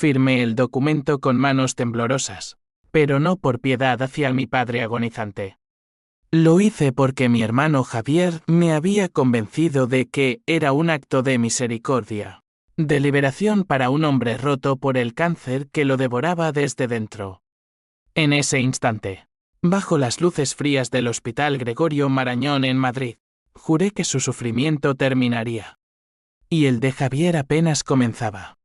Firmé el documento con manos temblorosas, pero no por piedad hacia mi padre agonizante. Lo hice porque mi hermano Javier me había convencido de que era un acto de misericordia, de liberación para un hombre roto por el cáncer que lo devoraba desde dentro. En ese instante, bajo las luces frías del Hospital Gregorio Marañón en Madrid, juré que su sufrimiento terminaría. Y el de Javier apenas comenzaba.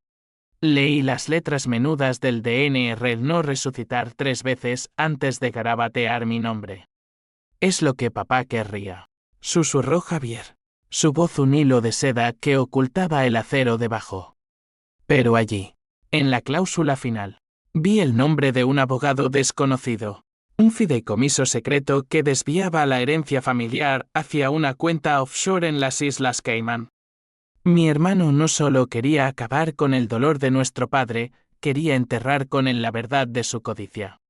Leí las letras menudas del DNR el no resucitar 3 veces antes de garabatear mi nombre. Es lo que papá querría, susurró Javier, su voz un hilo de seda que ocultaba el acero debajo. Pero allí, en la cláusula final, vi el nombre de un abogado desconocido, un fideicomiso secreto que desviaba la herencia familiar hacia una cuenta offshore en las Islas Caimán. Mi hermano no solo quería acabar con el dolor de nuestro padre, quería enterrar con él la verdad de su codicia.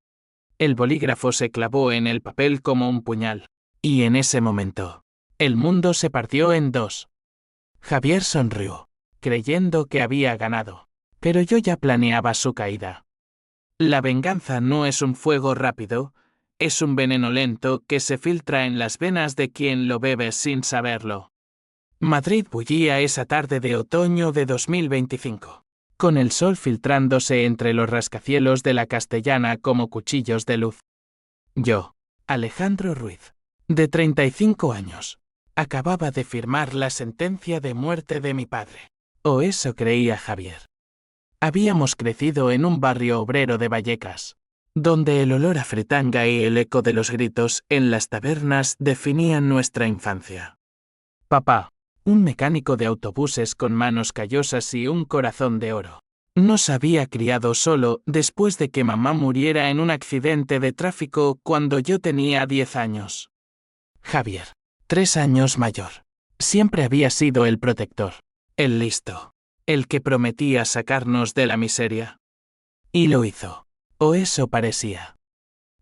El bolígrafo se clavó en el papel como un puñal, y en ese momento, el mundo se partió en dos. Javier sonrió, creyendo que había ganado, pero yo ya planeaba su caída. La venganza no es un fuego rápido, es un veneno lento que se filtra en las venas de quien lo bebe sin saberlo. Madrid bullía esa tarde de otoño de 2025, con el sol filtrándose entre los rascacielos de la Castellana como cuchillos de luz. Yo, Alejandro Ruiz, de 35 años, acababa de firmar la sentencia de muerte de mi padre. O eso creía Javier. Habíamos crecido en un barrio obrero de Vallecas, donde el olor a fritanga y el eco de los gritos en las tabernas definían nuestra infancia. Papá, un mecánico de autobuses con manos callosas y un corazón de oro, nos había criado solo después de que mamá muriera en un accidente de tráfico cuando yo tenía 10 años. Javier, 3 años mayor, siempre había sido el protector, el listo, el que prometía sacarnos de la miseria. Y lo hizo, o eso parecía.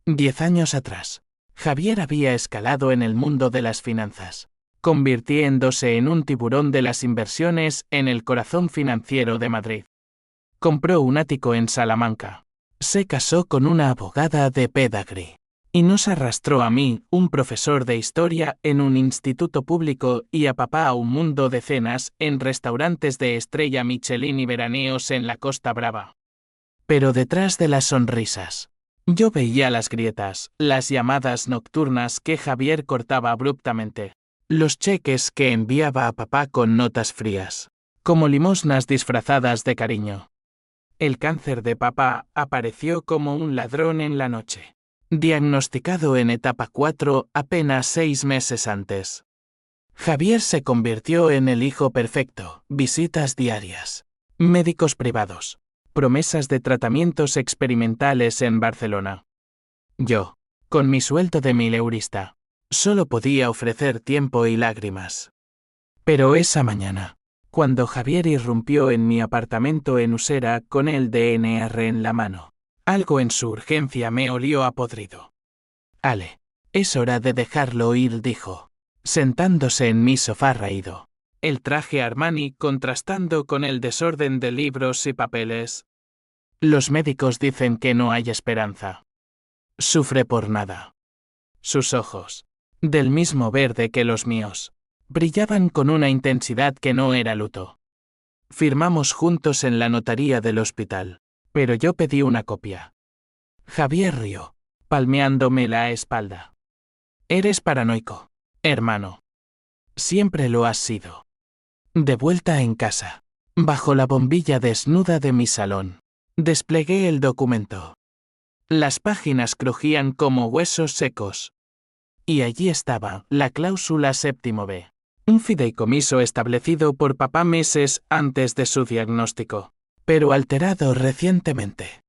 10 años atrás, Javier había escalado en el mundo de las finanzas, convirtiéndose en un tiburón de las inversiones en el corazón financiero de Madrid. Compró un ático en Salamanca, se casó con una abogada de pedigree, y nos arrastró a mí, un profesor de historia en un instituto público, y a papá a un mundo de cenas en restaurantes de estrella Michelin y veraneos en la Costa Brava. Pero detrás de las sonrisas, yo veía las grietas, las llamadas nocturnas que Javier cortaba abruptamente, los cheques que enviaba a papá con notas frías, como limosnas disfrazadas de cariño. El cáncer de papá apareció como un ladrón en la noche, diagnosticado en etapa 4 apenas 6 meses antes. Javier se convirtió en el hijo perfecto, visitas diarias, médicos privados, promesas de tratamientos experimentales en Barcelona. Yo, con mi sueldo de mileurista, solo podía ofrecer tiempo y lágrimas. Pero esa mañana, cuando Javier irrumpió en mi apartamento en Usera con el DNR en la mano, algo en su urgencia me olió a podrido. Ale, es hora de dejarlo ir, dijo, sentándose en mi sofá raído, el traje Armani contrastando con el desorden de libros y papeles. Los médicos dicen que no hay esperanza. Sufre por nada. Sus ojos, del mismo verde que los míos, brillaban con una intensidad que no era luto. Firmamos juntos en la notaría del hospital, pero yo pedí una copia. Javier rió, palmeándome la espalda. Eres paranoico, hermano. Siempre lo has sido. De vuelta en casa, bajo la bombilla desnuda de mi salón, desplegué el documento. Las páginas crujían como huesos secos. Y allí estaba la cláusula 7b, un fideicomiso establecido por papá meses antes de su diagnóstico, pero alterado recientemente.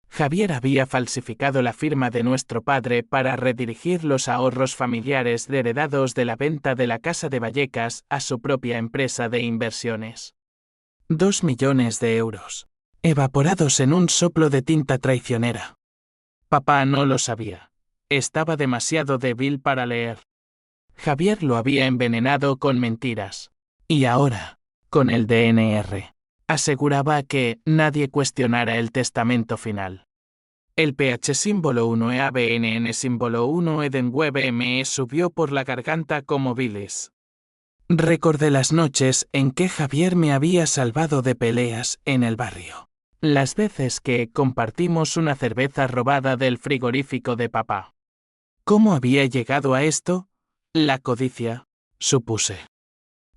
Javier había falsificado la firma de nuestro padre para redirigir los ahorros familiares heredados de la venta de la casa de Vallecas a su propia empresa de inversiones. 2 millones de euros, evaporados en un soplo de tinta traicionera. Papá no lo sabía. Estaba demasiado débil para leer. Javier lo había envenenado con mentiras. Y ahora, con el DNR, Aseguraba que nadie cuestionara el testamento final. El PH símbolo 1 EABNN símbolo 1 Edenweb ME subió por la garganta como bilis. Recordé las noches en que Javier me había salvado de peleas en el barrio. Las veces que compartimos una cerveza robada del frigorífico de papá. ¿Cómo había llegado a esto? La codicia, supuse.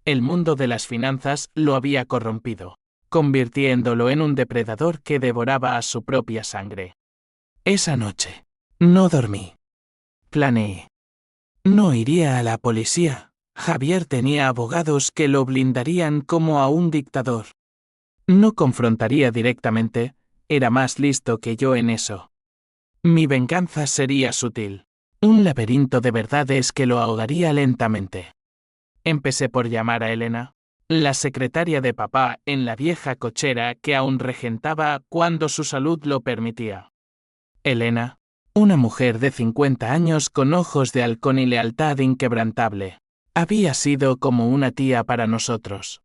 El mundo de las finanzas lo había corrompido, convirtiéndolo en un depredador que devoraba a su propia sangre. Esa noche, no dormí. Planeé. No iría a la policía. Javier tenía abogados que lo blindarían como a un dictador. No confrontaría directamente, era más listo que yo en eso. Mi venganza sería sutil. Un laberinto de verdades que lo ahogaría lentamente. Empecé por llamar a Elena, la secretaria de papá en la vieja cochera que aún regentaba cuando su salud lo permitía. Elena, una mujer de 50 años con ojos de halcón y lealtad inquebrantable, había sido como una tía para nosotros.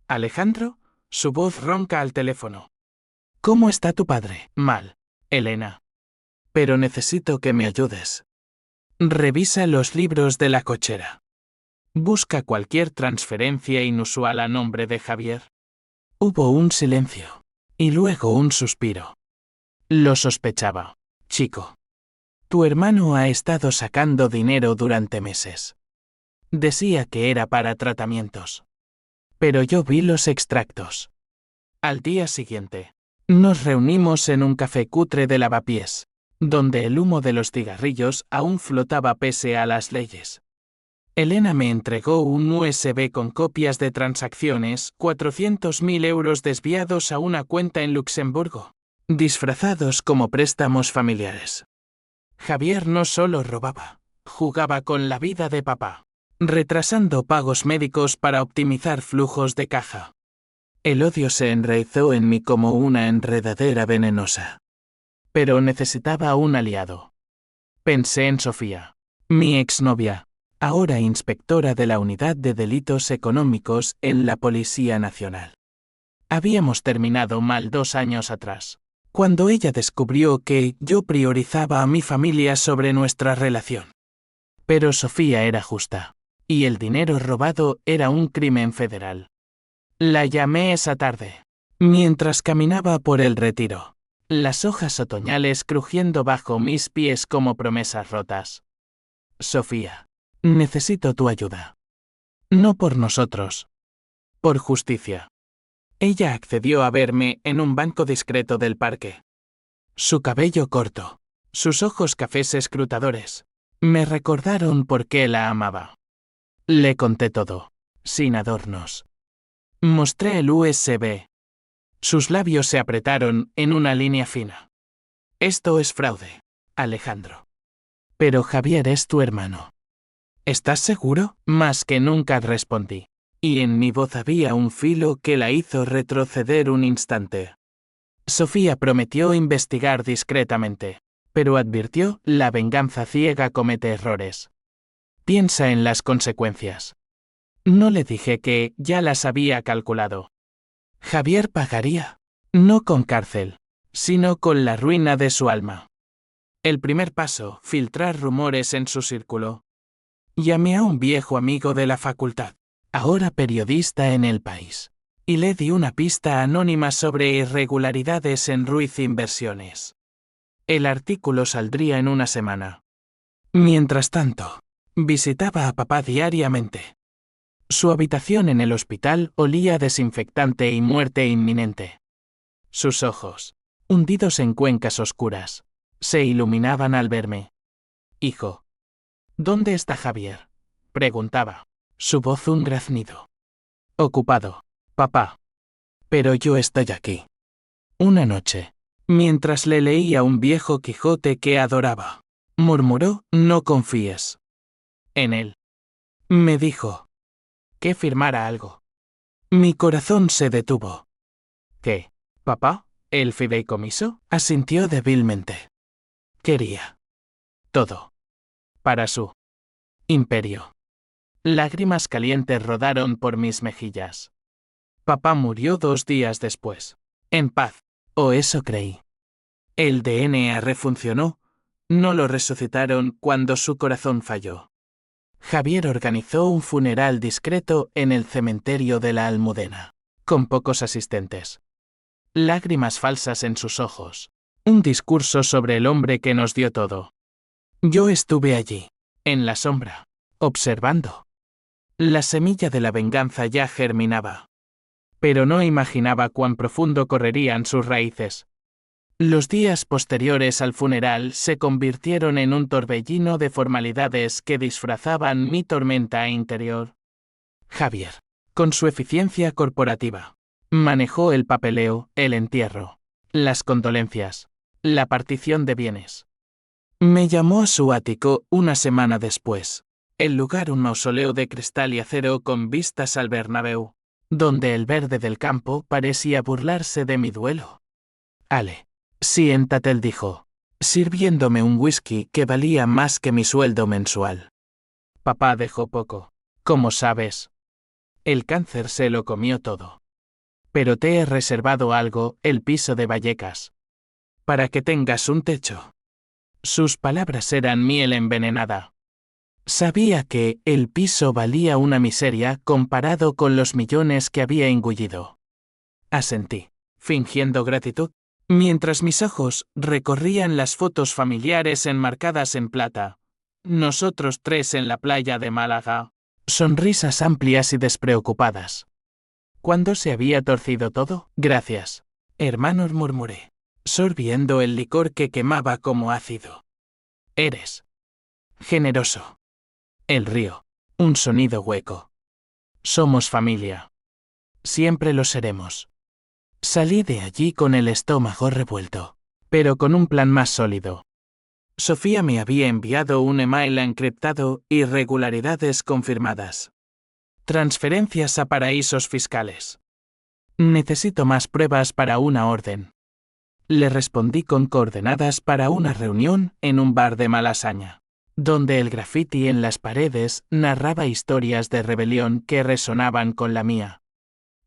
Alejandro, su voz ronca al teléfono. ¿Cómo está tu padre? Mal, Elena. Pero necesito que me ayudes. Revisa los libros de la cochera. Busca cualquier transferencia inusual a nombre de Javier. Hubo un silencio. Y luego un suspiro. Lo sospechaba, chico. Tu hermano ha estado sacando dinero durante meses. Decía que era para tratamientos. Pero yo vi los extractos. Al día siguiente, nos reunimos en un café cutre de Lavapiés, donde el humo de los cigarrillos aún flotaba pese a las leyes. Elena me entregó un USB con copias de transacciones, 400.000 euros desviados a una cuenta en Luxemburgo, disfrazados como préstamos familiares. Javier no solo robaba, jugaba con la vida de papá, retrasando pagos médicos para optimizar flujos de caja. El odio se enraizó en mí como una enredadera venenosa. Pero necesitaba un aliado. Pensé en Sofía, mi exnovia, ahora inspectora de la Unidad de Delitos Económicos en la Policía Nacional. Habíamos terminado mal 2 años atrás, cuando ella descubrió que yo priorizaba a mi familia sobre nuestra relación. Pero Sofía era justa, y el dinero robado era un crimen federal. La llamé esa tarde, mientras caminaba por el retiro, las hojas otoñales crujiendo bajo mis pies como promesas rotas. Sofía, necesito tu ayuda. No por nosotros. Por justicia. Ella accedió a verme en un banco discreto del parque. Su cabello corto, sus ojos cafés escrutadores, me recordaron por qué la amaba. Le conté todo, sin adornos. Mostré el USB. Sus labios se apretaron en una línea fina. Esto es fraude, Alejandro. Pero Javier es tu hermano. ¿Estás seguro? Más que nunca respondí. Y en mi voz había un filo que la hizo retroceder un instante. Sofía prometió investigar discretamente, pero advirtió, la venganza ciega comete errores. Piensa en las consecuencias. No le dije que ya las había calculado. Javier pagaría, no con cárcel, sino con la ruina de su alma. El primer paso, filtrar rumores en su círculo. Llamé a un viejo amigo de la facultad, ahora periodista en El País, y le di una pista anónima sobre irregularidades en Ruiz Inversiones. El artículo saldría en una semana. Mientras tanto, visitaba a papá diariamente. Su habitación en el hospital olía a desinfectante y muerte inminente. Sus ojos, hundidos en cuencas oscuras, se iluminaban al verme. Hijo. ¿Dónde está Javier? Preguntaba. Su voz un graznido. Ocupado, papá. Pero yo estoy aquí. Una noche, mientras le leía un viejo Quijote que adoraba, murmuró, no confíes en él. Me dijo que firmara algo. Mi corazón se detuvo. ¿Qué, papá? ¿El fideicomiso? Asintió débilmente. Quería todo. Para su imperio. Lágrimas calientes rodaron por mis mejillas. Papá murió 2 días después. En paz. O eso creí. El DNA refuncionó. No lo resucitaron cuando su corazón falló. Javier organizó un funeral discreto en el cementerio de la Almudena, con pocos asistentes. Lágrimas falsas en sus ojos. Un discurso sobre el hombre que nos dio todo. Yo estuve allí, en la sombra, observando. La semilla de la venganza ya germinaba. Pero no imaginaba cuán profundo correrían sus raíces. Los días posteriores al funeral se convirtieron en un torbellino de formalidades que disfrazaban mi tormenta interior. Javier, con su eficiencia corporativa, manejó el papeleo, el entierro, las condolencias, la partición de bienes. Me llamó a su ático una semana después. El lugar un mausoleo de cristal y acero con vistas al Bernabéu, donde el verde del campo parecía burlarse de mi duelo. Ale. Siéntate, él dijo, sirviéndome un whisky que valía más que mi sueldo mensual. Papá dejó poco. Como sabes, el cáncer se lo comió todo. Pero te he reservado algo, el piso de Vallecas. Para que tengas un techo. Sus palabras eran miel envenenada. Sabía que el piso valía una miseria comparado con los millones que había engullido. Asentí, fingiendo gratitud. Mientras mis ojos recorrían las fotos familiares enmarcadas en plata, nosotros 3 en la playa de Málaga, sonrisas amplias y despreocupadas. ¿Cuándo se había torcido todo? Gracias, hermanos, murmuré, sorbiendo el licor que quemaba como ácido. Eres generoso. El río, un sonido hueco. Somos familia. Siempre lo seremos. Salí de allí con el estómago revuelto, pero con un plan más sólido. Sofía me había enviado un email encriptado, irregularidades confirmadas. Transferencias a paraísos fiscales. Necesito más pruebas para una orden. Le respondí con coordenadas para una reunión en un bar de Malasaña, donde el graffiti en las paredes narraba historias de rebelión que resonaban con la mía.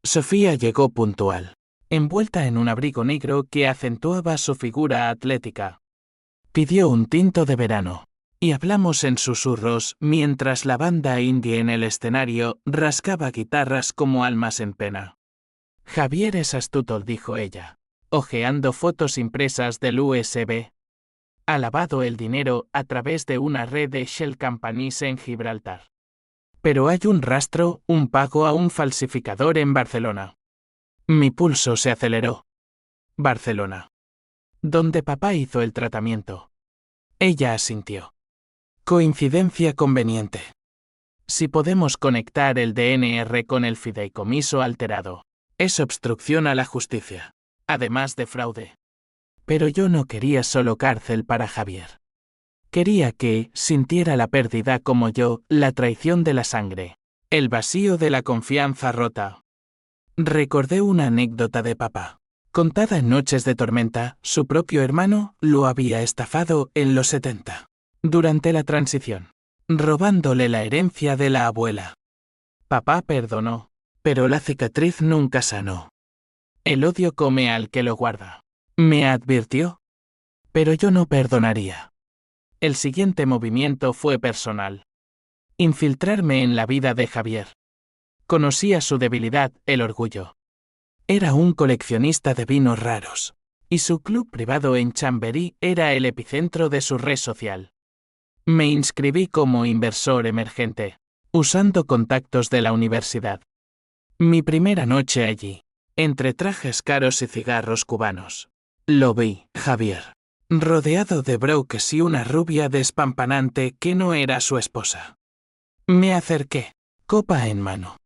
Sofía llegó puntual, envuelta en un abrigo negro que acentuaba su figura atlética. Pidió un tinto de verano, y hablamos en susurros mientras la banda indie en el escenario rascaba guitarras como almas en pena. Javier es astuto, dijo ella, hojeando fotos impresas del USB. Ha lavado el dinero a través de una red de shell companies en Gibraltar. Pero hay un rastro, un pago a un falsificador en Barcelona. Mi pulso se aceleró. Barcelona. Donde papá hizo el tratamiento. Ella asintió. Coincidencia conveniente. Si podemos conectar el DNR con el fideicomiso alterado, es obstrucción a la justicia, además de fraude. Pero yo no quería solo cárcel para Javier. Quería que sintiera la pérdida como yo, la traición de la sangre, el vacío de la confianza rota. Recordé una anécdota de papá. Contada en noches de tormenta, su propio hermano lo había estafado en los 70, durante la transición, robándole la herencia de la abuela. Papá perdonó, pero la cicatriz nunca sanó. El odio come al que lo guarda. Me advirtió. Pero yo no perdonaría. El siguiente movimiento fue personal. Infiltrarme en la vida de Javier. Conocía su debilidad, el orgullo. Era un coleccionista de vinos raros, y su club privado en Chamberí era el epicentro de su red social. Me inscribí como inversor emergente, usando contactos de la universidad. Mi primera noche allí, entre trajes caros y cigarros cubanos, lo vi, Javier, rodeado de brokers y una rubia despampanante que no era su esposa. Me acerqué, copa en mano.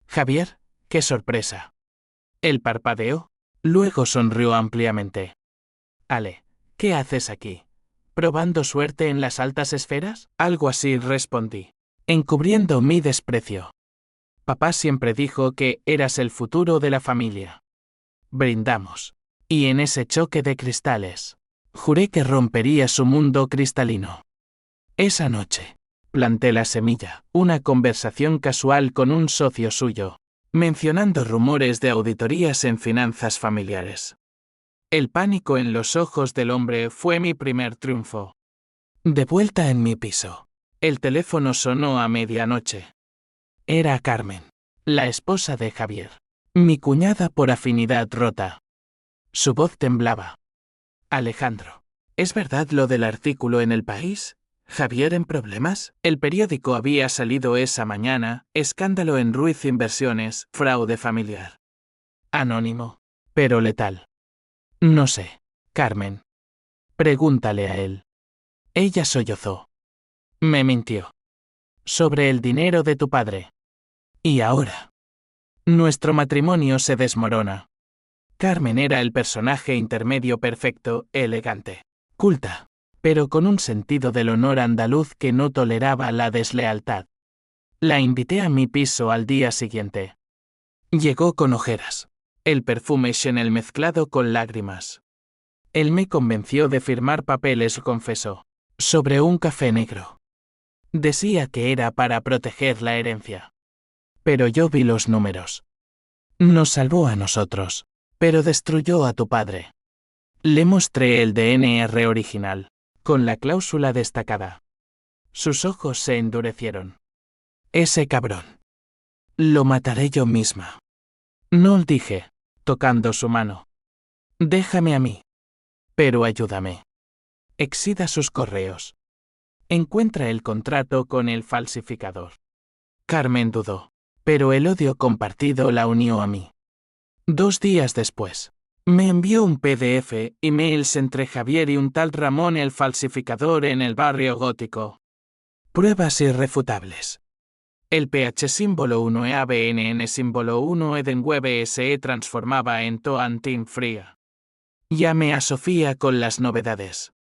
Javier, qué sorpresa. Él parpadeó, luego sonrió ampliamente. Ale, ¿qué haces aquí? ¿Probando suerte en las altas esferas? Algo así respondí, encubriendo mi desprecio. Papá siempre dijo que eras el futuro de la familia. Brindamos. Y en ese choque de cristales, juré que rompería su mundo cristalino. Esa noche, planté la semilla, una conversación casual con un socio suyo. mencionando rumores de auditorías en finanzas familiares. El pánico en los ojos del hombre fue mi primer triunfo. De vuelta en mi piso, el teléfono sonó a medianoche. Era Carmen, la esposa de Javier, mi cuñada por afinidad rota. Su voz temblaba. Alejandro, ¿es verdad lo del artículo en El País? ¿Javier en problemas? El periódico había salido esa mañana, escándalo en Ruiz Inversiones, fraude familiar. Anónimo, pero letal. No sé, Carmen. Pregúntale a él. Ella sollozó. Me mintió. Sobre el dinero de tu padre. Y ahora. Nuestro matrimonio se desmorona. Carmen era el personaje intermedio perfecto, elegante, culta, pero con un sentido del honor andaluz que no toleraba la deslealtad. La invité a mi piso al día siguiente. Llegó con ojeras, el perfume Chanel mezclado con lágrimas. Él me convenció de firmar papeles, confesó, sobre un café negro. Decía que era para proteger la herencia. Pero yo vi los números. Nos salvó a nosotros, pero destruyó a tu padre. Le mostré el DNR original, con la cláusula destacada. Sus ojos se endurecieron. Ese cabrón. Lo mataré yo misma. No, dije, tocando su mano. Déjame a mí. Pero ayúdame. Exida sus correos. Encuentra el contrato con el falsificador. Carmen dudó, pero el odio compartido la unió a mí. 2 días después, me envió un PDF, emails entre Javier y un tal Ramón el falsificador en el barrio gótico. Pruebas irrefutables. El PH símbolo 1 EABNN símbolo 1 Edenweb SE transformaba en Toantin Fría. Llame a Sofía con las novedades.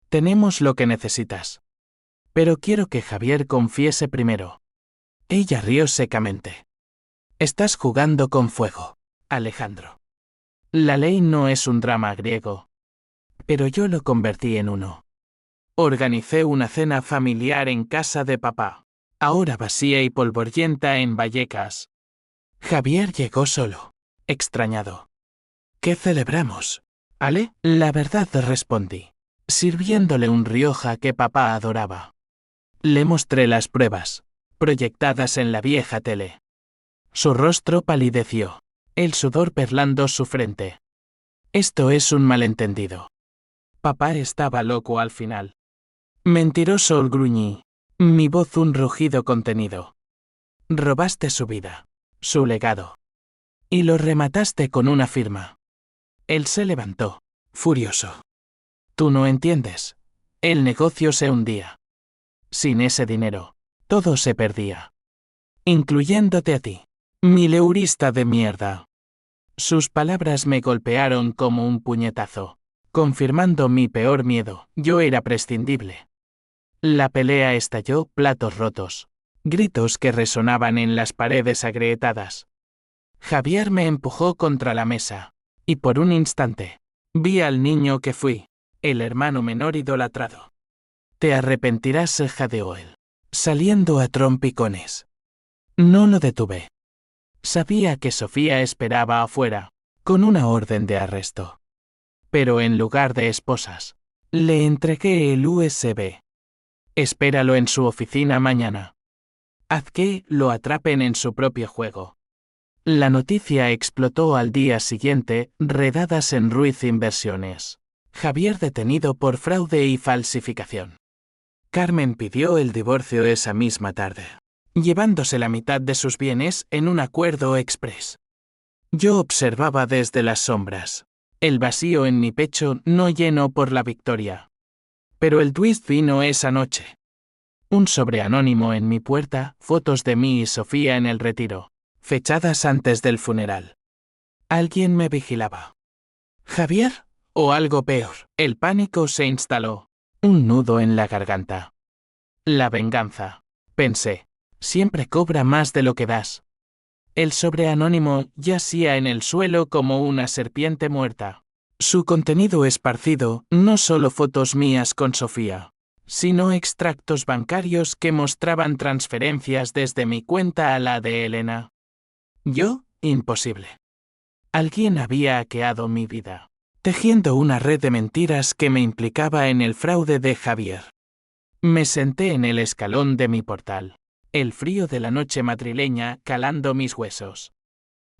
Tenemos lo que necesitas. Pero quiero que Javier confiese primero. Ella rió secamente. Estás jugando con fuego, Alejandro. La ley no es un drama griego. Pero yo lo convertí en uno. Organicé una cena familiar en casa de papá, ahora vacía y polvorienta en Vallecas. Javier llegó solo, extrañado. ¿Qué celebramos, Ale? La verdad, respondí, sirviéndole un Rioja que papá adoraba. Le mostré las pruebas, proyectadas en la vieja tele. Su rostro palideció, el sudor perlando su frente. Esto es un malentendido. Papá estaba loco al final. Mentiroso, gruñí, mi voz un rugido contenido. Robaste su vida, su legado. Y lo remataste con una firma. Él se levantó, furioso. Tú no entiendes. El negocio se hundía. Sin ese dinero, todo se perdía. Incluyéndote a ti, mileurista de mierda. Sus palabras me golpearon como un puñetazo, confirmando mi peor miedo. Yo era prescindible. La pelea estalló, platos rotos, gritos que resonaban en las paredes agrietadas. Javier me empujó contra la mesa, y por un instante, vi al niño que fui, el hermano menor idolatrado. Te arrepentirás, jadeó él, saliendo a trompicones. No lo detuve. Sabía que Sofía esperaba afuera, con una orden de arresto. Pero en lugar de esposas, le entregué el USB. Espéralo en su oficina mañana. Haz que lo atrapen en su propio juego. La noticia explotó al día siguiente, redadas en Ruiz Inversiones. Javier detenido por fraude y falsificación. Carmen pidió el divorcio esa misma tarde, llevándose la mitad de sus bienes en un acuerdo exprés. Yo observaba desde las sombras, el vacío en mi pecho no lleno por la victoria. Pero el twist vino esa noche. Un sobre anónimo en mi puerta, fotos de mí y Sofía en el retiro, fechadas antes del funeral. Alguien me vigilaba. ¿Javier? O algo peor. El pánico se instaló, un nudo en la garganta. La venganza, pensé, siempre cobra más de lo que das. El sobre anónimo yacía en el suelo como una serpiente muerta. Su contenido esparcido, no solo fotos mías con Sofía, sino extractos bancarios que mostraban transferencias desde mi cuenta a la de Elena. Yo, imposible. Alguien había hackeado mi vida, tejiendo una red de mentiras que me implicaba en el fraude de Javier. Me senté en el escalón de mi portal, el frío de la noche madrileña calando mis huesos.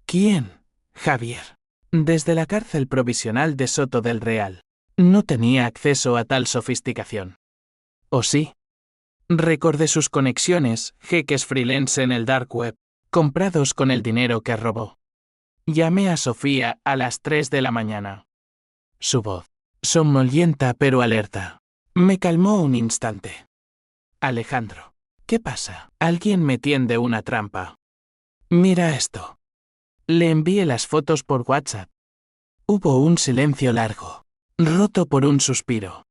¿Quién? Javier. Desde la cárcel provisional de Soto del Real. No tenía acceso a tal sofisticación. ¿O sí? Recordé sus conexiones, jeques freelance en el dark web, comprados con el dinero que robó. Llamé a Sofía a las 3 de la mañana. Su voz, somnolienta pero alerta, me calmó un instante. Alejandro, ¿qué pasa? Alguien me tiende una trampa. Mira esto. Le envié las fotos por WhatsApp. Hubo un silencio largo, roto por un suspiro.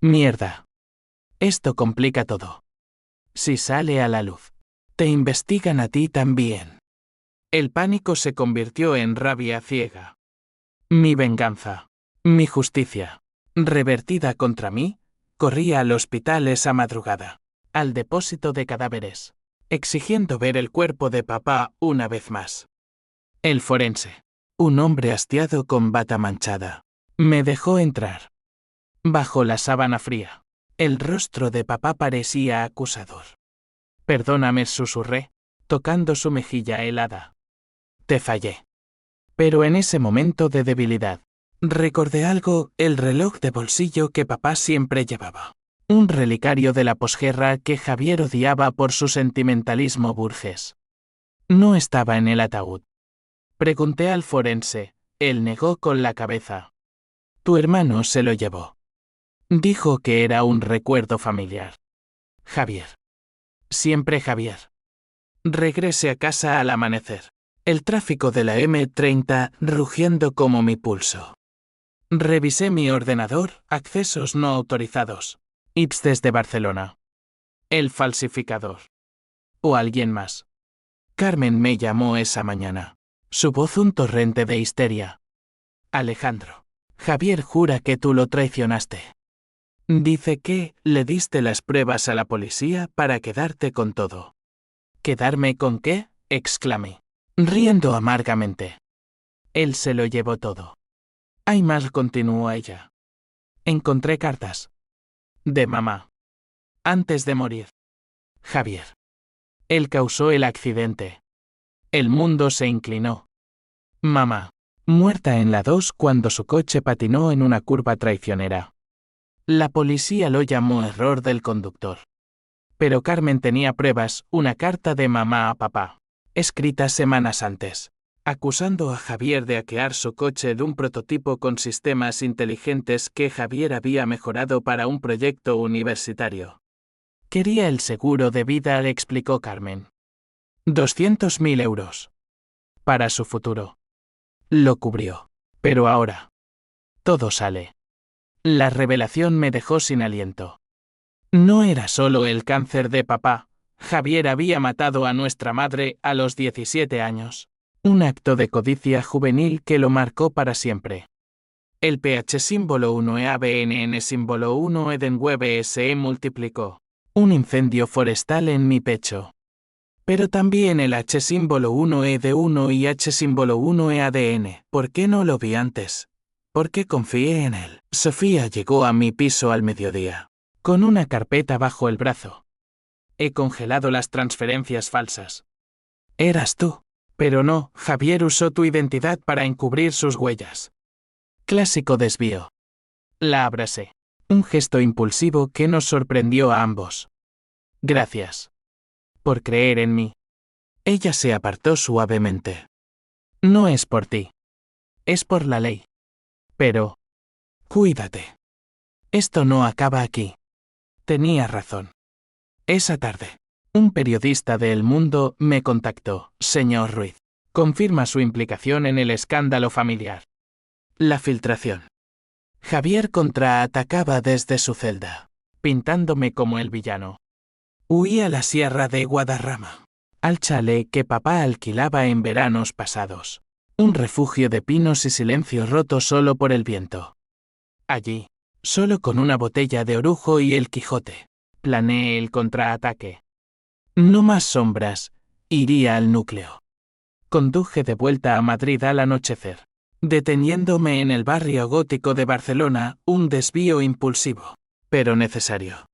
Mierda. Esto complica todo. Si sale a la luz, te investigan a ti también. El pánico se convirtió en rabia ciega. Mi venganza, mi justicia, revertida contra mí, corría al hospital esa madrugada, al depósito de cadáveres, exigiendo ver el cuerpo de papá una vez más. El forense, un hombre hastiado con bata manchada, me dejó entrar. Bajo la sábana fría, el rostro de papá parecía acusador. Perdóname, susurré, tocando su mejilla helada. Te fallé. Pero en ese momento de debilidad, recordé algo, el reloj de bolsillo que papá siempre llevaba. Un relicario de la posguerra que Javier odiaba por su sentimentalismo burgués. No estaba en el ataúd. Pregunté al forense, él negó con la cabeza. Tu hermano se lo llevó. Dijo que era un recuerdo familiar. Javier. Siempre Javier. Regresé a casa al amanecer. El tráfico de la M30 rugiendo como mi pulso. Revisé mi ordenador, accesos no autorizados. IPS desde Barcelona. El falsificador. O alguien más. Carmen me llamó esa mañana. Su voz un torrente de histeria. Alejandro. Javier jura que tú lo traicionaste. Dice que le diste las pruebas a la policía para quedarte con todo. ¿Quedarme con qué? Exclamé, riendo amargamente. Él se lo llevó todo. Hay más, continuó ella. Encontré cartas. De mamá. Antes de morir. Javier. Él causó el accidente. El mundo se inclinó. Mamá. Muerta en la 2 cuando su coche patinó en una curva traicionera. La policía lo llamó error del conductor. Pero Carmen tenía pruebas, una carta de mamá a papá, escrita semanas antes, acusando a Javier de hackear su coche de un prototipo con sistemas inteligentes que Javier había mejorado para un proyecto universitario. Quería el seguro de vida, le explicó Carmen. 200.000 euros. Para su futuro. Lo cubrió. Pero ahora. Todo sale. La revelación me dejó sin aliento. No era solo el cáncer de papá. Javier había matado a nuestra madre a los 17 años. Un acto de codicia juvenil que lo marcó para siempre. El pH símbolo 1 EABNN símbolo 1 Edenweb SE multiplicó. Un incendio forestal en mi pecho. Pero también el H símbolo 1 ED1 y H símbolo 1 EADN. ¿Por qué no lo vi antes? ¿Por qué confié en él? Sofía llegó a mi piso al mediodía, con una carpeta bajo el brazo. He congelado las transferencias falsas. Eras tú. Pero no, Javier usó tu identidad para encubrir sus huellas. Clásico desvío. La abracé. Un gesto impulsivo que nos sorprendió a ambos. Gracias. Por creer en mí. Ella se apartó suavemente. No es por ti. Es por la ley. Pero. Cuídate. Esto no acaba aquí. Tenía razón. Esa tarde, un periodista de El Mundo me contactó. Señor Ruiz. Confirma su implicación en el escándalo familiar. La filtración. Javier contraatacaba desde su celda, pintándome como el villano. Huí a la sierra de Guadarrama, al chalet que papá alquilaba en veranos pasados. Un refugio de pinos y silencio roto solo por el viento. Allí, solo con una botella de orujo y el Quijote, planeé el contraataque. No más sombras, iría al núcleo. Conduje de vuelta a Madrid al anochecer, deteniéndome en el barrio gótico de Barcelona, un desvío impulsivo, pero necesario.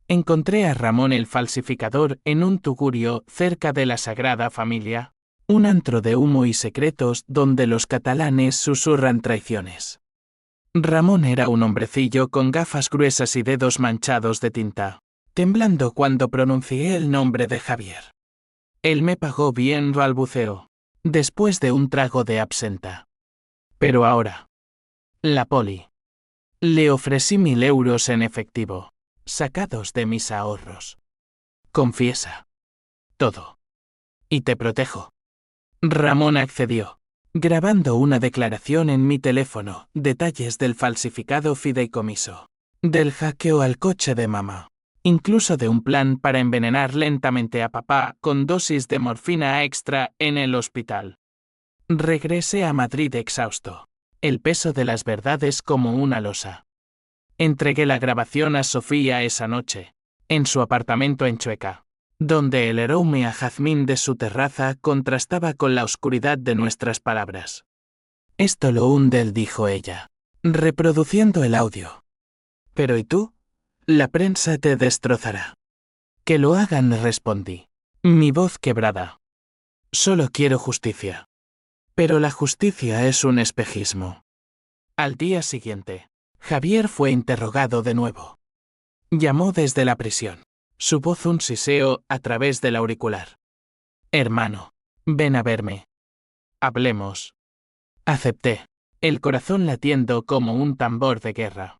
Encontré a Ramón el falsificador en un tugurio cerca de la Sagrada Familia, un antro de humo y secretos donde los catalanes susurran traiciones. Ramón era un hombrecillo con gafas gruesas y dedos manchados de tinta, temblando cuando pronuncié el nombre de Javier. Él me pagó bien, balbuceó, después de un trago de absenta. Pero ahora. La poli. Le ofrecí 1000 euros en efectivo, sacados de mis ahorros. Confiesa. Todo. Y te protejo. Ramón accedió, grabando una declaración en mi teléfono, detalles del falsificado fideicomiso, del hackeo al coche de mamá, incluso de un plan para envenenar lentamente a papá con dosis de morfina extra en el hospital. Regresé a Madrid exhausto, el peso de las verdades como una losa. Entregué la grabación a Sofía esa noche, en su apartamento en Chueca, donde el aroma a jazmín de su terraza contrastaba con la oscuridad de nuestras palabras. Esto lo hunde, dijo ella, reproduciendo el audio. Pero ¿y tú? La prensa te destrozará. Que lo hagan, respondí, mi voz quebrada. Solo quiero justicia. Pero la justicia es un espejismo. Al día siguiente, Javier fue interrogado de nuevo. Llamó desde la prisión, su voz un siseo a través del auricular. Hermano, ven a verme. Hablemos. Acepté, el corazón latiendo como un tambor de guerra.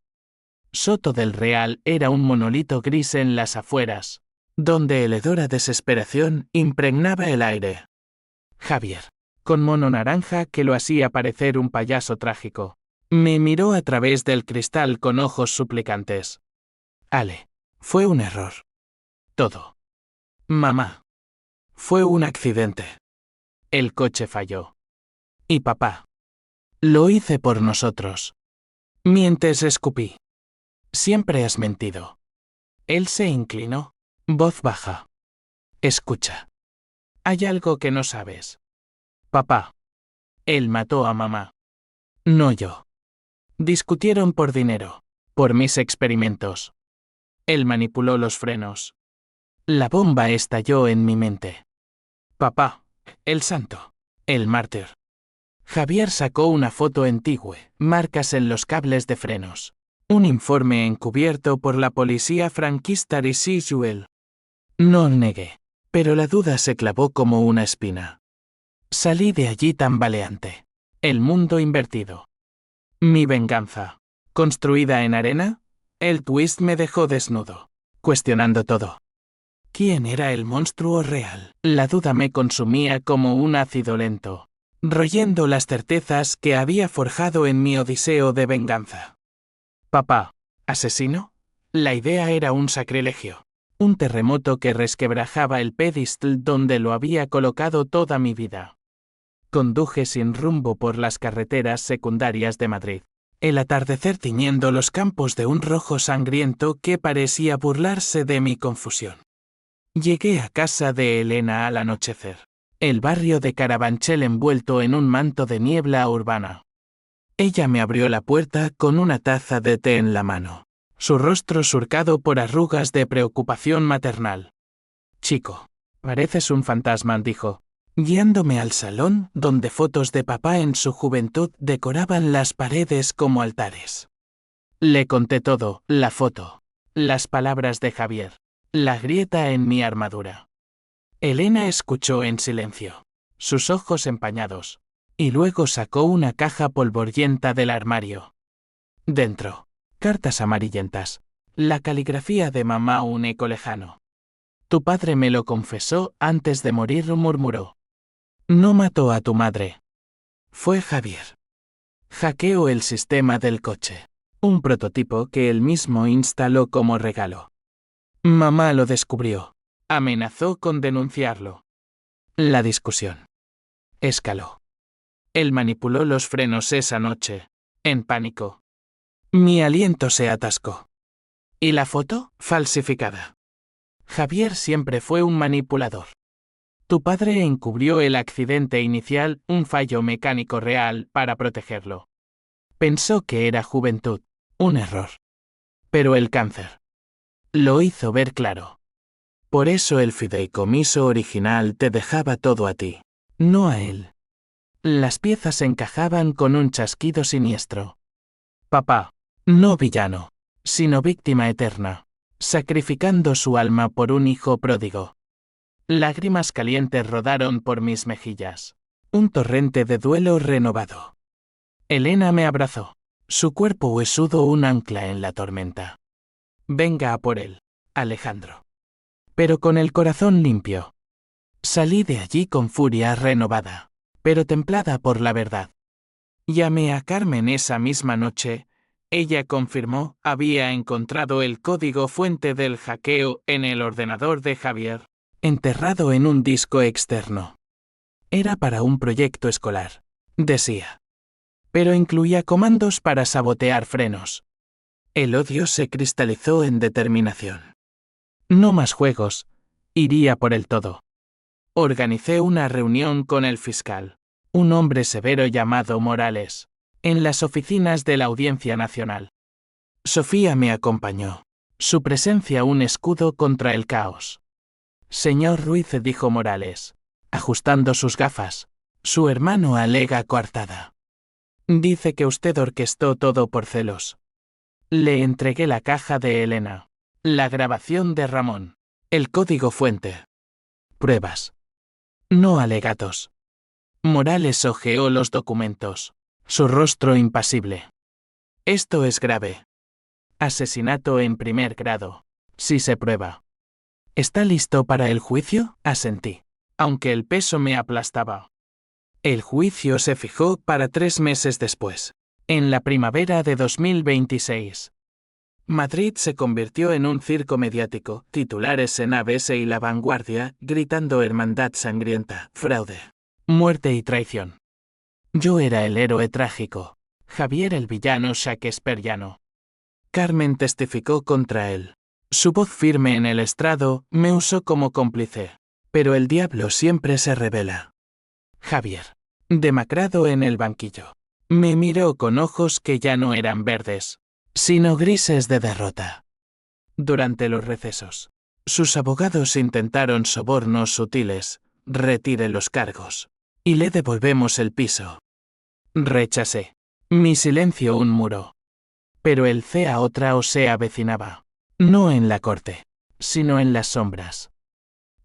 Soto del Real era un monolito gris en las afueras, donde el hedor a desesperación impregnaba el aire. Javier, con mono naranja que lo hacía parecer un payaso trágico, me miró a través del cristal con ojos suplicantes. Ale, fue un error. Todo. Mamá. Fue un accidente. El coche falló. Y papá. Lo hice por nosotros. Mientes, escupí. Siempre has mentido. Él se inclinó, voz baja. Escucha. Hay algo que no sabes. Papá. Él mató a mamá. No yo. Discutieron por dinero, por mis experimentos. Él manipuló los frenos. La bomba estalló en mi mente. Papá, el santo, el mártir. Javier sacó una foto antigua, marcas en los cables de frenos. Un informe encubierto por la policía franquista de Sisuel. No negué, pero la duda se clavó como una espina. Salí de allí tambaleante. El mundo invertido. Mi venganza. ¿Construida en arena? El twist me dejó desnudo, cuestionando todo. ¿Quién era el monstruo real? La duda me consumía como un ácido lento, royendo las certezas que había forjado en mi odiseo de venganza. Papá, ¿asesino? La idea era un sacrilegio, un terremoto que resquebrajaba el pedestal donde lo había colocado toda mi vida. Conduje sin rumbo por las carreteras secundarias de Madrid, el atardecer tiñendo los campos de un rojo sangriento que parecía burlarse de mi confusión. Llegué a casa de Elena al anochecer, el barrio de Carabanchel envuelto en un manto de niebla urbana. Ella me abrió la puerta con una taza de té en la mano, su rostro surcado por arrugas de preocupación maternal. Chico, pareces un fantasma, dijo, guiándome al salón donde fotos de papá en su juventud decoraban las paredes como altares. Le conté todo, la foto, las palabras de Javier, la grieta en mi armadura. Elena escuchó en silencio, sus ojos empañados, y luego sacó una caja polvorienta del armario. Dentro, cartas amarillentas, la caligrafía de mamá, un eco lejano. Tu padre me lo confesó antes de morir, murmuró. No mató a tu madre. Fue Javier. Hackeó el sistema del coche, un prototipo que él mismo instaló como regalo. Mamá lo descubrió. Amenazó con denunciarlo. La discusión escaló. Él manipuló los frenos esa noche, en pánico. Mi aliento se atascó. ¿Y la foto? Falsificada. Javier siempre fue un manipulador. Tu padre encubrió el accidente inicial, un fallo mecánico real, para protegerlo. Pensó que era juventud, un error. Pero el cáncer lo hizo ver claro. Por eso el fideicomiso original te dejaba todo a ti, no a él. Las piezas encajaban con un chasquido siniestro. Papá, no villano, sino víctima eterna, sacrificando su alma por un hijo pródigo. Lágrimas calientes rodaron por mis mejillas. Un torrente de duelo renovado. Elena me abrazó. Su cuerpo huesudo un ancla en la tormenta. Venga a por él, Alejandro. Pero con el corazón limpio. Salí de allí con furia renovada, pero templada por la verdad. Llamé a Carmen esa misma noche. Ella confirmó, había encontrado el código fuente del hackeo en el ordenador de Javier, enterrado en un disco externo. Era para un proyecto escolar, decía. Pero incluía comandos para sabotear frenos. El odio se cristalizó en determinación. No más juegos, iría por el todo. Organicé una reunión con el fiscal, un hombre severo llamado Morales, en las oficinas de la Audiencia Nacional. Sofía me acompañó, su presencia un escudo contra el caos. Señor Ruiz, dijo Morales, ajustando sus gafas, su hermano alega coartada. Dice que usted orquestó todo por celos. Le entregué la caja de Elena, la grabación de Ramón, el código fuente. Pruebas. No alegatos. Morales hojeó los documentos, su rostro impasible. Esto es grave. Asesinato en primer grado, si se prueba. ¿Está listo para el juicio? Asentí, aunque el peso me aplastaba. El juicio se fijó para 3 meses después, en la primavera de 2026. Madrid se convirtió en un circo mediático, titulares en ABC y La Vanguardia, gritando hermandad sangrienta, fraude, muerte y traición. Yo era el héroe trágico, Javier el villano shakespeariano. Carmen testificó contra él. Su voz firme en el estrado me usó como cómplice, pero el diablo siempre se revela. Javier, demacrado en el banquillo, me miró con ojos que ya no eran verdes, sino grises de derrota. Durante los recesos, sus abogados intentaron sobornos sutiles, retire los cargos, y le devolvemos el piso. Rechacé. Mi silencio un muro. Pero el CA otra o se avecinaba, no en la corte, sino en las sombras.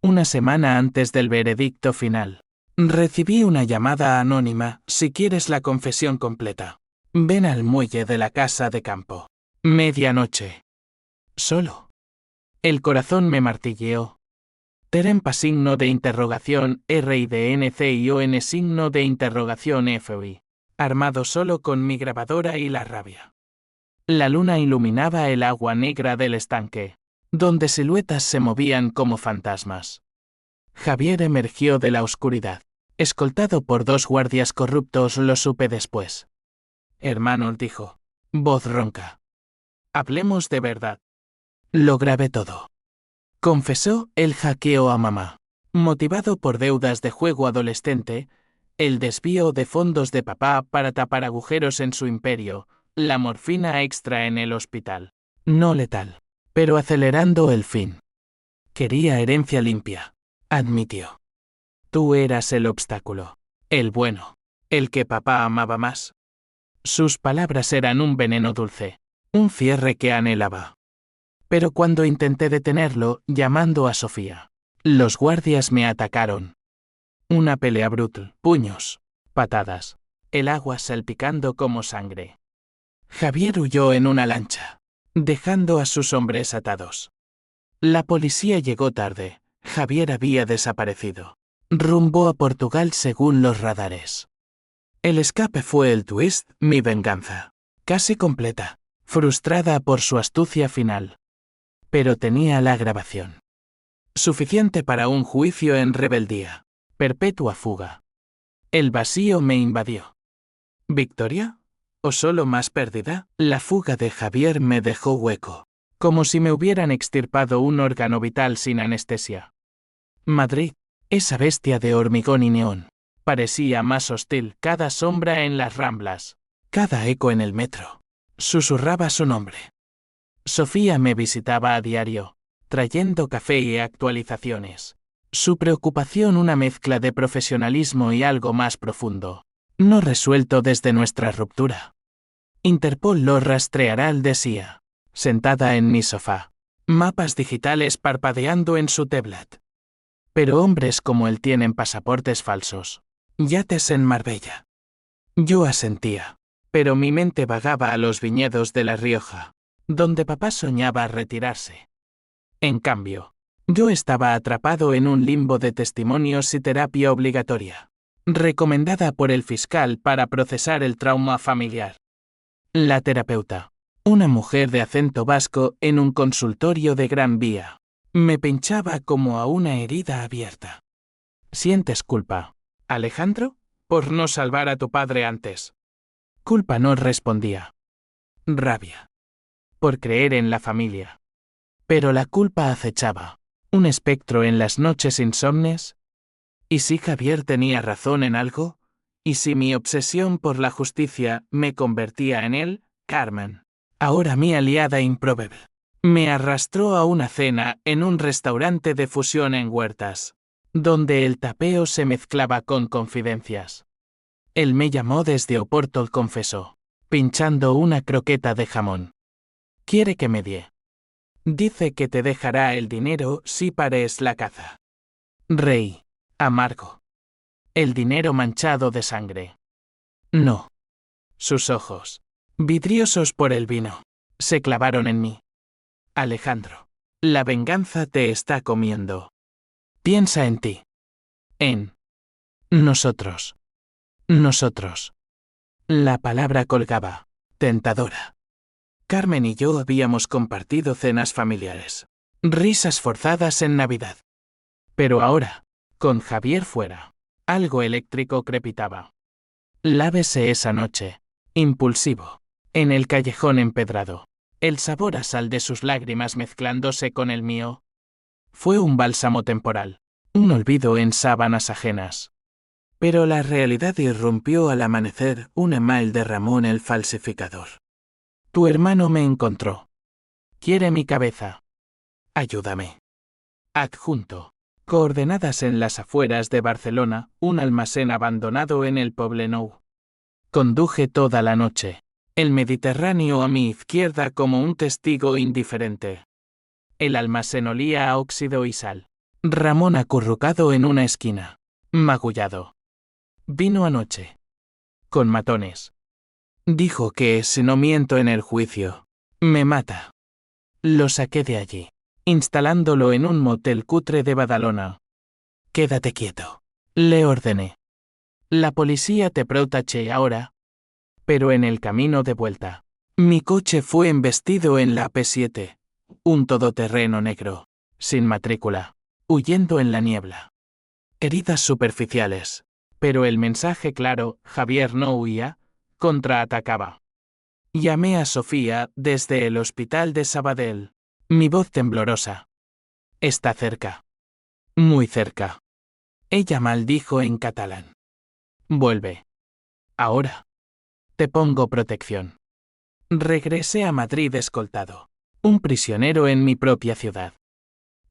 Una semana antes del veredicto final, recibí una llamada anónima, si quieres la confesión completa. Ven al muelle de la casa de campo. Medianoche. Solo. El corazón me martilleó. Terempa signo de interrogación, RIDNCION signo de interrogación FOI. Armado solo con mi grabadora y la rabia. La luna iluminaba el agua negra del estanque, donde siluetas se movían como fantasmas. Javier emergió de la oscuridad, escoltado por 2 guardias corruptos, lo supe después. Hermano, dijo, voz ronca. Hablemos de verdad. Lo grabé todo. Confesó, el hackeo a mamá, motivado por deudas de juego adolescente, el desvío de fondos de papá para tapar agujeros en su imperio, la morfina extra en el hospital. No letal, pero acelerando el fin. Quería herencia limpia, admitió. Tú eras el obstáculo, el bueno, el que papá amaba más. Sus palabras eran un veneno dulce, un cierre que anhelaba. Pero cuando intenté detenerlo, llamando a Sofía, los guardias me atacaron. Una pelea brutal, puños, patadas, el agua salpicando como sangre. Javier huyó en una lancha, dejando a sus hombres atados. La policía llegó tarde, Javier había desaparecido. Rumbo a Portugal según los radares. El escape fue el twist, mi venganza. Casi completa, frustrada por su astucia final. Pero tenía la grabación. Suficiente para un juicio en rebeldía. Perpetua fuga. El vacío me invadió. ¿Victoria? ¿O solo más pérdida? La fuga de Javier me dejó hueco, como si me hubieran extirpado un órgano vital sin anestesia. Madrid, Esa bestia de hormigón y neón. Parecía más hostil cada sombra en las ramblas, cada eco en el metro. Susurraba su nombre. Sofía me visitaba a diario, trayendo café y actualizaciones. Su preocupación una mezcla de profesionalismo y algo más profundo, no resuelto desde nuestra ruptura. Interpol lo rastreará, decía, sentada en mi sofá. Mapas digitales parpadeando en su tablet. Pero hombres como él tienen pasaportes falsos. Yates en Marbella. Yo asentía. Pero mi mente vagaba a los viñedos de La Rioja, donde papá soñaba retirarse. En cambio, yo estaba atrapado en un limbo de testimonios y terapia obligatoria, recomendada por el fiscal para procesar el trauma familiar. La terapeuta, una mujer de acento vasco en un consultorio de Gran Vía, me pinchaba como a una herida abierta. ¿Sientes culpa, Alejandro, por no salvar a tu padre antes? Culpa, no respondía. Rabia. Por creer en la familia. Pero la culpa acechaba, un espectro en las noches insomnes. ¿Y si Javier tenía razón en algo? ¿Y si mi obsesión por la justicia me convertía en él, Carmen, ahora mi aliada improbable? Me arrastró a una cena en un restaurante de fusión en Huertas, donde el tapeo se mezclaba con confidencias. Él me llamó desde Oporto, confesó, pinchando una croqueta de jamón. Quiere que me die. Dice que te dejará el dinero si pares la caza. Reí, amargo. El dinero manchado de sangre. No. Sus ojos, vidriosos por el vino, se clavaron en mí. Alejandro, la venganza te está comiendo. Piensa en ti. En nosotros. Nosotros. La palabra colgaba, tentadora. Carmen y yo habíamos compartido cenas familiares, risas forzadas en Navidad. Pero ahora, con Javier fuera, algo eléctrico crepitaba. Lávese esa noche, impulsivo, en el callejón empedrado, el sabor a sal de sus lágrimas mezclándose con el mío. Fue un bálsamo temporal, un olvido en sábanas ajenas. Pero la realidad irrumpió al amanecer, un email derramó en el falsificador. Tu hermano me encontró. Quiere mi cabeza. Ayúdame. Adjunto. Coordenadas en las afueras de Barcelona, un almacén abandonado en el Poblenou. Conduje toda la noche. El Mediterráneo a mi izquierda como un testigo indiferente. El almacén olía a óxido y sal. Ramón acurrucado en una esquina. Magullado. Vino anoche. Con matones. Dijo que, si no miento en el juicio, me mata. Lo saqué de allí, instalándolo en un motel cutre de Badalona. Quédate quieto, le ordené. La policía te protege ahora. Pero en el camino de vuelta, mi coche fue embestido en la P7, un todoterreno negro, sin matrícula, huyendo en la niebla. Heridas superficiales. Pero el mensaje claro, Javier no huía, contraatacaba. Llamé a Sofía desde el hospital de Sabadell. Mi voz temblorosa. Está cerca. Muy cerca. Ella maldijo en catalán. Vuelve. Ahora. Te pongo protección. Regresé a Madrid escoltado. Un prisionero en mi propia ciudad.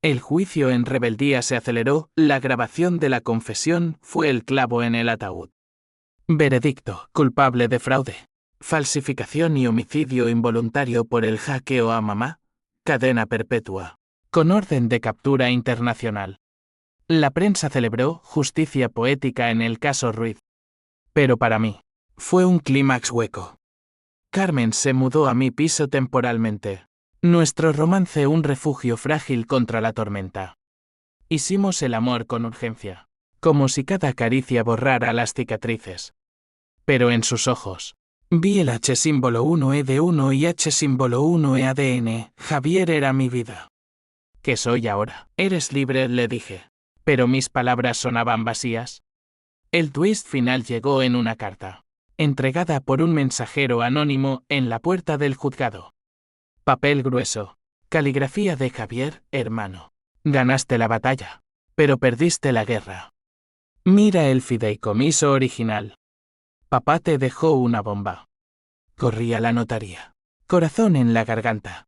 El juicio en rebeldía se aceleró, la grabación de la confesión fue el clavo en el ataúd. Veredicto, culpable de fraude, falsificación y homicidio involuntario por el hackeo a mamá, cadena perpetua, con orden de captura internacional. La prensa celebró justicia poética en el caso Ruiz. Pero para mí, fue un clímax hueco. Carmen se mudó a mi piso temporalmente. Nuestro romance un refugio frágil contra la tormenta. Hicimos el amor con urgencia, como si cada caricia borrara las cicatrices. Pero en sus ojos, vi el H símbolo 1E de 1 y H símbolo 1E ADN, Javier era mi vida. ¿Qué soy ahora? Eres libre, le dije. Pero mis palabras sonaban vacías. El twist final llegó en una carta, entregada por un mensajero anónimo en la puerta del juzgado. Papel grueso. Caligrafía de Javier, hermano. Ganaste la batalla. pero perdiste la guerra. Mira el fideicomiso original. Papá te dejó una bomba. Corrí a la notaría. Corazón en la garganta.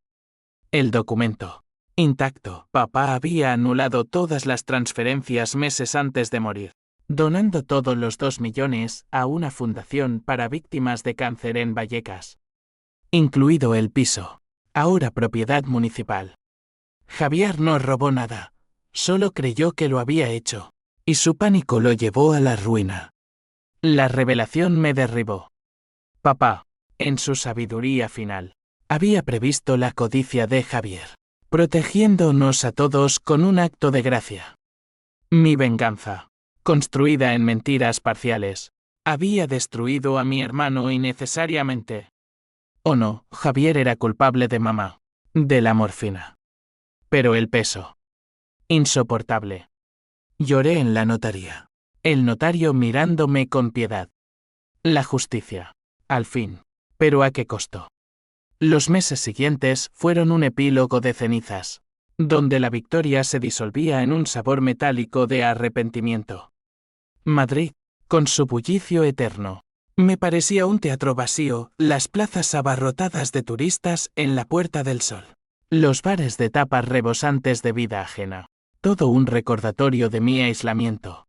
El documento. Intacto. Papá había anulado todas las transferencias meses antes de morir, donando todos los 2 millones a una fundación para víctimas de cáncer en Vallecas. Incluido el piso, ahora propiedad municipal. Javier no robó nada, solo creyó que lo había hecho, y su pánico lo llevó a la ruina. La revelación me derribó. Papá, en su sabiduría final, había previsto la codicia de Javier, protegiéndonos a todos con un acto de gracia. Mi venganza, construida en mentiras parciales, había destruido a mi hermano innecesariamente. Oh no, Javier era culpable de mamá, de la morfina. Pero el peso. Insoportable. Lloré en la notaría. El notario mirándome con piedad. La justicia. Al fin. Pero ¿a qué costo? Los meses siguientes fueron un epílogo de cenizas, donde la victoria se disolvía en un sabor metálico de arrepentimiento. Madrid, con su bullicio eterno, me parecía un teatro vacío, las plazas abarrotadas de turistas en la Puerta del Sol, los bares de tapas rebosantes de vida ajena, todo un recordatorio de mi aislamiento.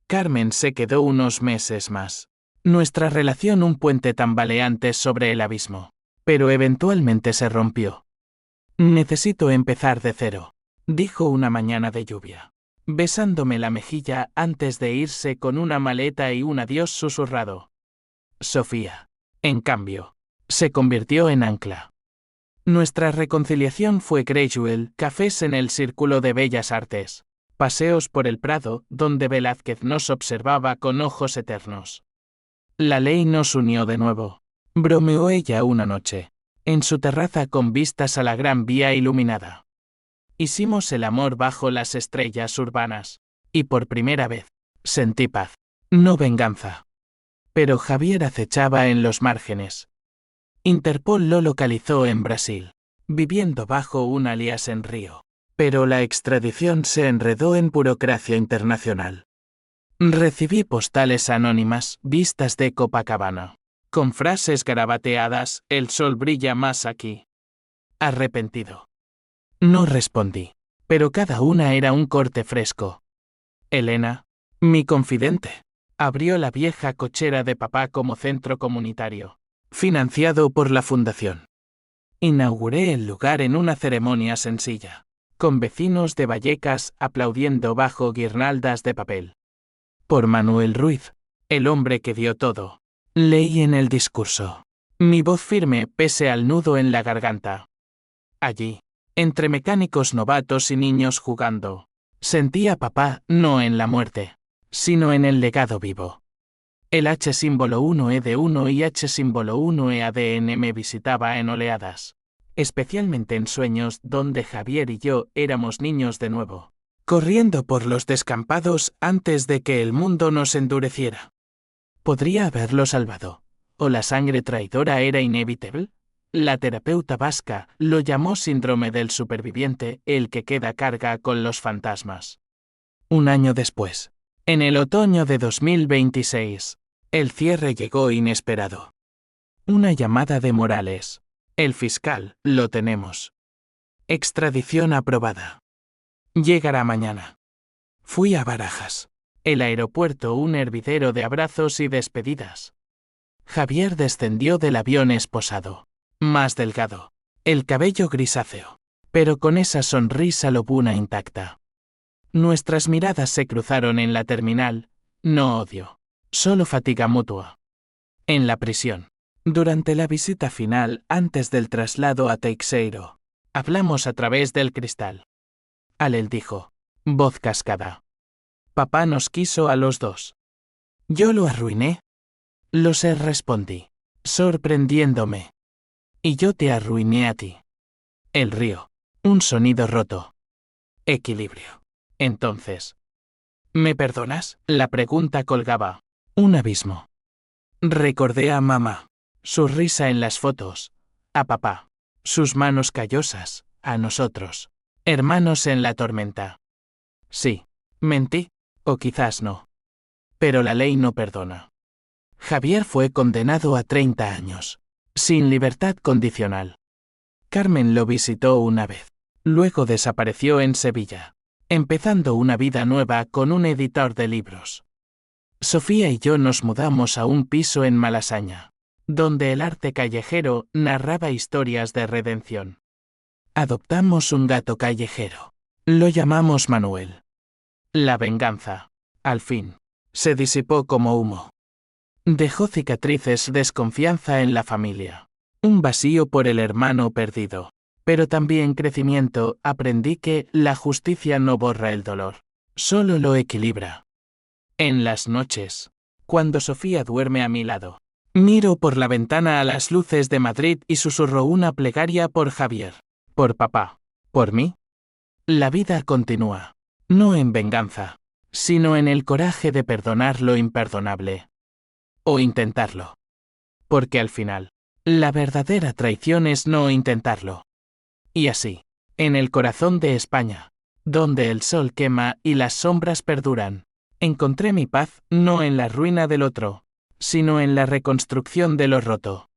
Carmen se quedó unos meses más. Nuestra relación un puente tambaleante sobre el abismo, pero eventualmente se rompió. Necesito empezar de cero, dijo una mañana de lluvia, besándome la mejilla antes de irse con una maleta y un adiós susurrado. Sofía, en cambio, se convirtió en ancla. Nuestra reconciliación fue gradual, cafés en el Círculo de Bellas Artes, paseos por el Prado, donde Velázquez nos observaba con ojos eternos. La ley nos unió de nuevo, bromeó ella una noche, en su terraza con vistas a la Gran Vía iluminada. Hicimos el amor bajo las estrellas urbanas, y por primera vez, sentí paz, no venganza. Pero Javier acechaba en los márgenes. Interpol lo localizó en Brasil, viviendo bajo un alias en Río, pero la extradición se enredó en burocracia internacional. Recibí postales anónimas, vistas de Copacabana, con frases garabateadas, el sol brilla más aquí. Arrepentido. No respondí, pero cada una era un corte fresco. Elena, mi confidente, abrió la vieja cochera de papá como centro comunitario, financiado por la fundación. Inauguré el lugar en una ceremonia sencilla, con vecinos de Vallecas aplaudiendo bajo guirnaldas de papel. Por Manuel Ruiz, el hombre que dio todo. Leí en el discurso. Mi voz firme pese al nudo en la garganta. Allí, entre mecánicos novatos y niños jugando, sentí a papá no en la muerte, sino en el legado vivo. El H símbolo 1E1 y H símbolo 1EADN me visitaba en oleadas, especialmente en sueños donde Javier y yo éramos niños de nuevo, corriendo por los descampados antes de que el mundo nos endureciera. ¿Podría haberlo salvado? ¿O la sangre traidora era inevitable? La terapeuta vasca lo llamó síndrome del superviviente, el que queda carga con los fantasmas. Un año después, en el otoño de 2026, el cierre llegó inesperado. Una llamada de Morales. El fiscal, lo tenemos. Extradición aprobada. Llegará mañana. Fui a Barajas. El aeropuerto un hervidero de abrazos y despedidas. Javier descendió del avión esposado, más delgado, el cabello grisáceo, pero con esa sonrisa lobuna intacta. Nuestras miradas se cruzaron en la terminal, no odio, solo fatiga mutua. En la prisión, durante la visita final antes del traslado a Teixeiro, hablamos a través del cristal. Alel dijo, voz cascada. Papá nos quiso a los dos. Yo lo arruiné. Lo sé, respondí, sorprendiéndome. Y yo te arruiné a ti. El río. Un sonido roto. Equilibrio. Entonces. ¿Me perdonas? La pregunta colgaba. Un abismo. Recordé a mamá. Su risa en las fotos. A papá. Sus manos callosas. A nosotros. Hermanos en la tormenta. Sí. Mentí, o quizás no. Pero la ley no perdona. Javier fue condenado a 30 años, sin libertad condicional. Carmen lo visitó una vez. Luego desapareció en Sevilla, empezando una vida nueva con un editor de libros. Sofía y yo nos mudamos a un piso en Malasaña, donde el arte callejero narraba historias de redención. Adoptamos un gato callejero. Lo llamamos Manuel. La venganza, al fin, se disipó como humo. Dejó cicatrices, desconfianza en la familia. Un vacío por el hermano perdido. Pero también crecimiento. Aprendí que la justicia no borra el dolor, solo lo equilibra. En las noches, cuando Sofía duerme a mi lado, miro por la ventana a las luces de Madrid y susurro una plegaria por Javier, por papá, por mí. La vida continúa, no en venganza, sino en el coraje de perdonar lo imperdonable. O intentarlo. Porque al final, la verdadera traición es no intentarlo. Y así, en el corazón de España, donde el sol quema y las sombras perduran, encontré mi paz no en la ruina del otro, sino en la reconstrucción de lo roto.